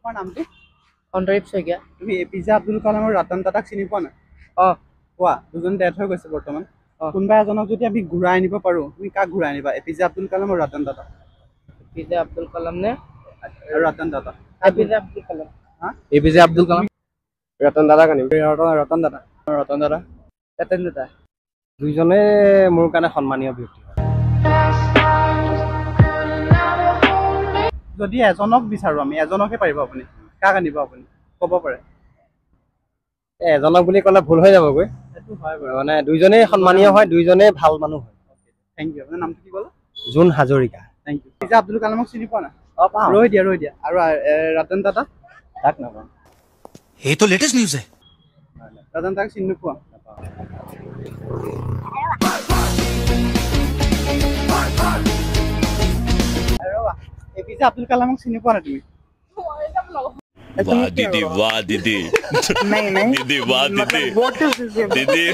তোমাৰ নামটো? সন্দীপ শইকীয়া। তুমি এপিজে আব্দুল কালাম আৰু ৰতন টাটাক চিনি পোৱা না? কোৱা, দুজন ডেথ হৈ গৈছে বৰ্তমান। কোনোবা এজনক যদি আমি ঘূৰাই আনিব পাৰো, তুমি কাক ঘূৰাই আনিবা? এপিজে আব্দুল কালাম আৰু ৰতন টাটা? এপিজে আব্দুল কালাম নে ৰতন টাটা? এপিজে আব্দুল কালাম। এপিজে আব্দুল কালাম, ৰতন টাটাক আনিম। ৰতন টাটা। ৰতন টাটা। ৰতন টাটা। দুইজনে মোৰ কাৰণে সন্মানীয় ব্যক্তি। যদি এজনক বিচাৰো আমি, এজনকে পাৰিব আপুনি, কাক আনিব আপুনি ক'ব পাৰে? এজনক বুলি ক'লে ভুল হৈ যাবগৈ। সেইটো হয় বাৰু, মানে দুইজনেই সন্মানীয় হয়, দুইজনেই ভাল মানুহ হয়। Thank you. আপোনাৰ নামটো কি ক'লে? Jon Hazarika. Thank you. APJ Abdul কালামক চিনি পোৱা না? পাওঁ। ৰৈ দিয়া। আৰু ৰতন টাটা? তাক নাপাওঁ। ये तो लेटेस्ट न्यूज़ है। ৰতন টাটাক চিনি নোপোৱা? এপিজে আব্দুল কালামক চিনি পোৱা না তুমি? वाह दीदी, वाह दीदी, दीदी वाह दीदी, दीदी।